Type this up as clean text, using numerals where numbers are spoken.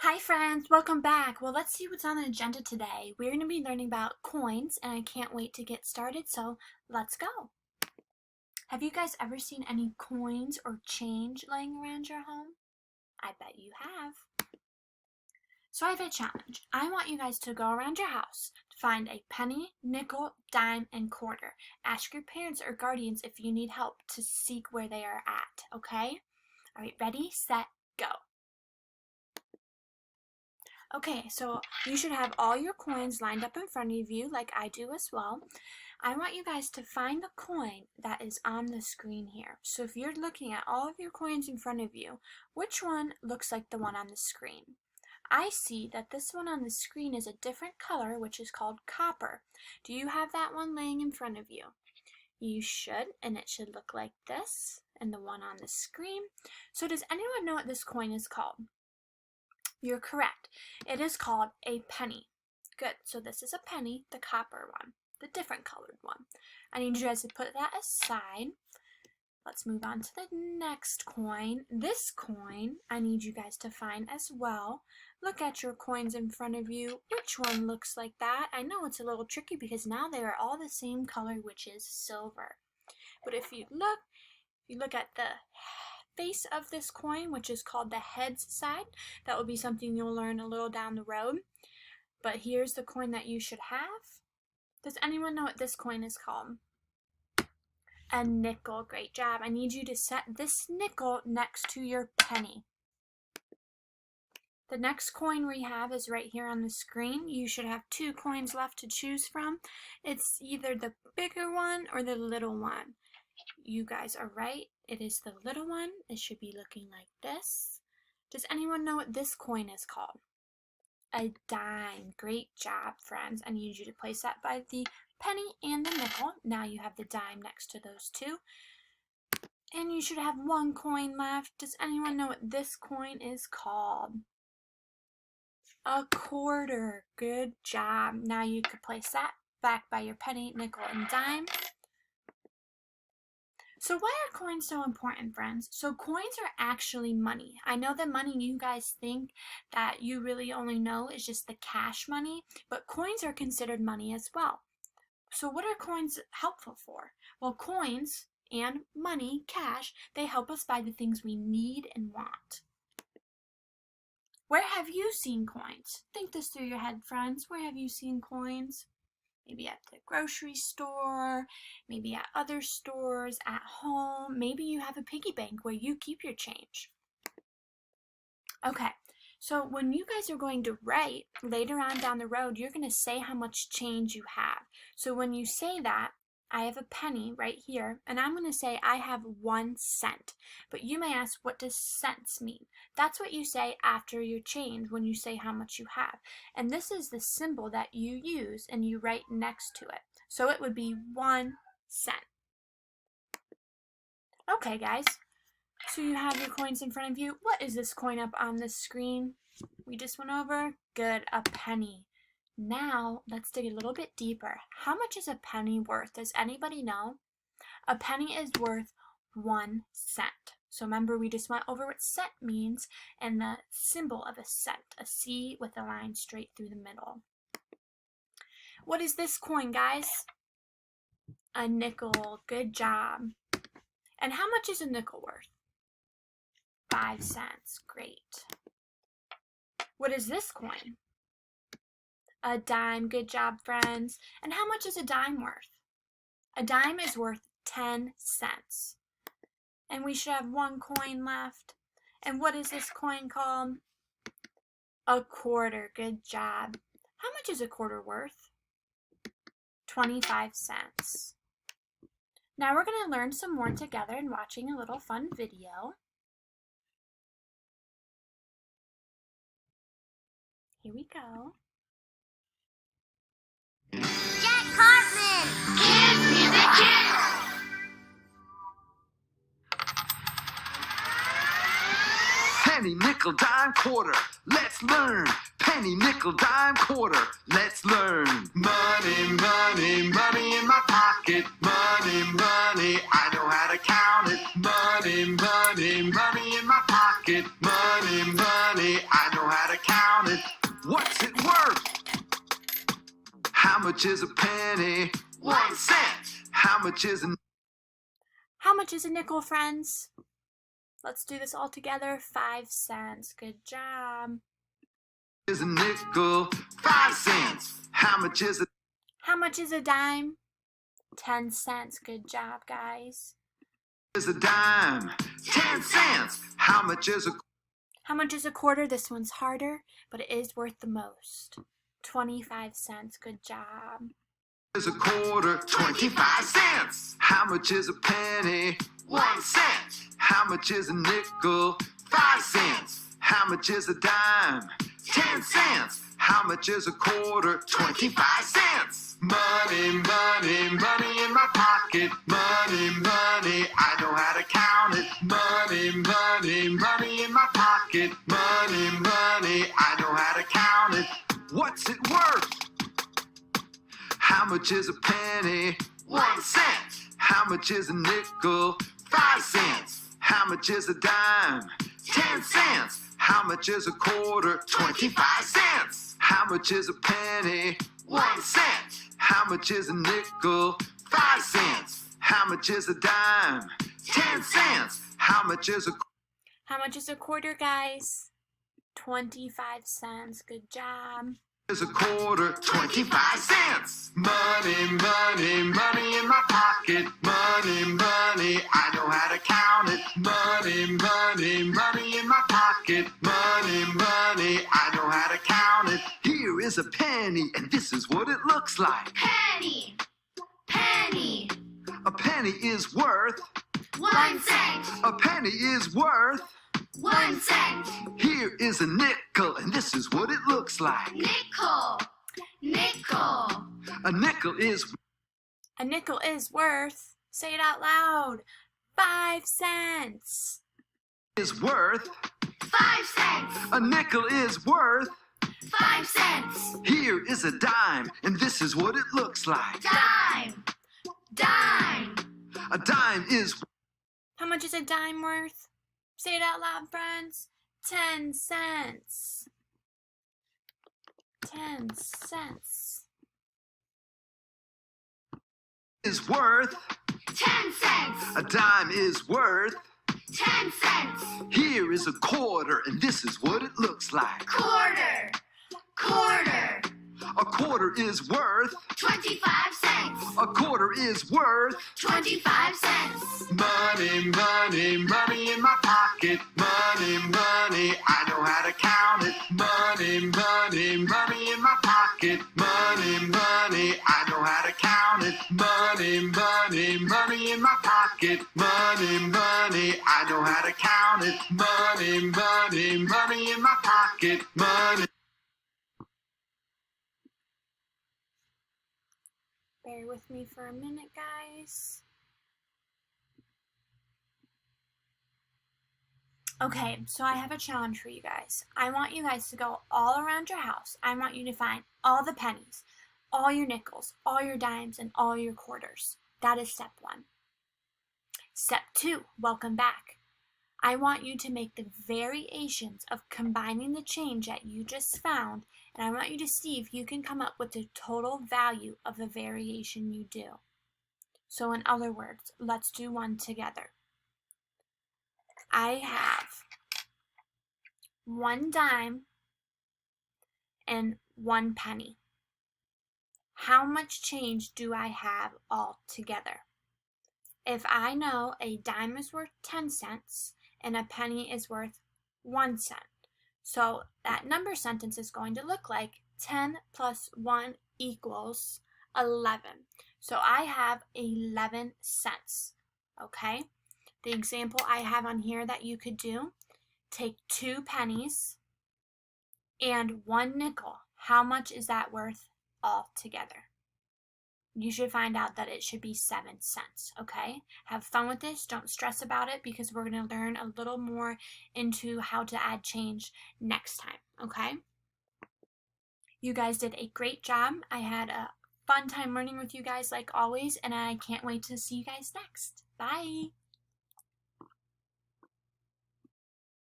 Hi friends, welcome back. Well, let's see what's on the agenda today. We're going to be learning about coins and I can't wait to get started, so let's go. Have you guys ever seen any coins or change laying around your home? I bet you have. So I have a challenge. I want you guys to go around your house to find a penny, nickel, dime, and quarter. Ask your parents or guardians if you need help to seek where they are at, okay? All right, ready, set, go. Okay, so you should have all your coins lined up in front of you like I do as well. I want you guys to find the coin that is on the screen here. So if you're looking at all of your coins in front of you, which one looks like the one on the screen? I see that this one on the screen is a different color, which is called copper. Do you have that one laying in front of you? You should, and it should look like this, and the one on the screen. So does anyone know what this coin is called? You're correct. It is called a penny. Good. So this is a penny, the copper one, the different colored one. I need you guys to put that aside. Let's move on to the next coin. This coin, I need you guys to find as well. Look at your coins in front of you. Which one looks like that? I know it's a little tricky because now they are all the same color, which is silver. But if you look at the face of this coin, which is called the heads side. That will be something you'll learn a little down the road. But here's the coin that you should have. Does anyone know what this coin is called? A nickel. Great job. I need you to set this nickel next to your penny. The next coin we have is right here on the screen. You should have two coins left to choose from. It's either the bigger one or the little one. You guys are right. It is the little one. It should be looking like this. Does anyone know what this coin is called? A dime. Great job, friends. I need you to place that by the penny and the nickel. Now you have the dime next to those two. And you should have one coin left. Does anyone know what this coin is called? A quarter. Good job. Now you could place that back by your penny, nickel, and dime. So why are coins so important, friends? So coins are actually money. I know the money you guys think that you really only know is just the cash money, but coins are considered money as well. So what are coins helpful for? Well, coins and money, cash, they help us buy the things we need and want. Where have you seen coins? Think this through your head, friends. Where have you seen coins? Maybe at the grocery store, maybe at other stores, at home. Maybe you have a piggy bank where you keep your change. Okay, so when you guys are going to write later on down the road, you're going to say how much change you have. So when you say that, I have a penny right here, and I'm going to say I have 1 cent. But you may ask, what does cents mean? That's what you say after your change when you say how much you have. And this is the symbol that you use and you write next to it. So it would be 1 cent. Okay, guys. So you have your coins in front of you. What is this coin up on the screen? We just went over. Good, a penny. Now, let's dig a little bit deeper. How much is a penny worth? Does anybody know? A penny is worth 1 cent. So remember, we just went over what cent means and the symbol of a cent, a C with a line straight through the middle. What is this coin, guys? A nickel. Good job. And how much is a nickel worth? 5 cents. Great. What is this coin? A dime. Good job, friends. And how much is a dime worth? A dime is worth 10 cents. And we should have 1 coin left. And what is this coin called? A quarter. Good job. How much is a quarter worth? 25 cents. Now we're going to learn some more together and watching a little fun video. Here we go. Jack Cartman! Kids Music Kids! Penny, nickel, dime, quarter, let's learn. Penny, nickel, dime, quarter, let's learn. Money, money, money in my pocket. Money, money, I know how to count it. Money, money, money in my pocket. Money, money, I know how to count it. much is a penny? 1 cent. How much is a How much is a nickel, friends? Let's do this all together. 5 cents. Good job. nickel? 5 cents. How much is a How much is a dime? 10 cents. Good job, guys. dime? 10 cents. How much is a How much is a quarter? This one's harder, but it is worth the most. 25 cents. Good job. quarter? 25 cents. How much is a penny? 1 cent. How much is a nickel? 5 cents. How much is a dime? 10 cents. How much is a quarter? 25 cents. Money, money, money in my pocket. Money, money, I know how to count it. Money, money, money in my pocket. Money, money, I know how to count it. What's it worth? How much is a penny? 1 cent. How much is a nickel? 5 cents. How much is a dime? 10 cents. How much is a quarter? 25 cents. How much is a penny? 1 cent. How much is a nickel? 5 cents. How much is a dime? 10 cents. How much is a How much is a quarter, guys? 25 cents. Good job. quarter? 25 cents. Money, money, money in my pocket. Money, money, I know how to count it. Money, money, money in my pocket. Money, money, I know how to count it. Here is a penny, and this is what it looks like. Penny. Penny. A penny is worth. 1 cent. A penny is worth. 1 cent. Here is a nickel, and this is what it looks like. Nickel. Nickel. A nickel is A nickel is worth, say it out loud, 5 cents. worth. 5 cents. A nickel is worth. 5 cents. Here is a dime, and this is what it looks like. Dime. Dime. A dime is How much is a dime worth? Say it out loud, friends. 10 cents. 10 cents. worth. 10 cents. A dime is worth. 10 cents. Here is a quarter, and this is what it looks like. Quarter. Quarter. A quarter is worth. 25 cents. A quarter is worth. 25 cents. Money, money, money in my pocket. Money, money, I know how to count it. Money, money, money in my pocket. Money, money, I know how to count it. Money, money, money in my pocket. Money, money, I know how to count it. Money, money, money in my pocket. Money. Bear with me for a minute, guys. Okay, so I have a challenge for you guys. I want you guys to go all around your house. I want you to find all the pennies, all your nickels, all your dimes, and all your quarters. That is step 1. Step 2, welcome back. I want you to make the variations of combining the change that you just found, and I want you to see if you can come up with the total value of the variation you do. So in other words, let's do one together. I have 1 dime and 1 penny. How much change do I have all together? If I know a dime is worth 10 cents and a penny is worth 1 cent, so that number sentence is going to look like 10 plus 1 equals 11. So I have 11 cents, okay? The example I have on here that you could do, take 2 pennies and 1 nickel. How much is that worth all together? You should find out that it should be 7 cents, okay? Have fun with this. Don't stress about it because we're going to learn a little more into how to add change next time, okay? You guys did a great job. I had a fun time learning with you guys like always, and I can't wait to see you guys next. Bye!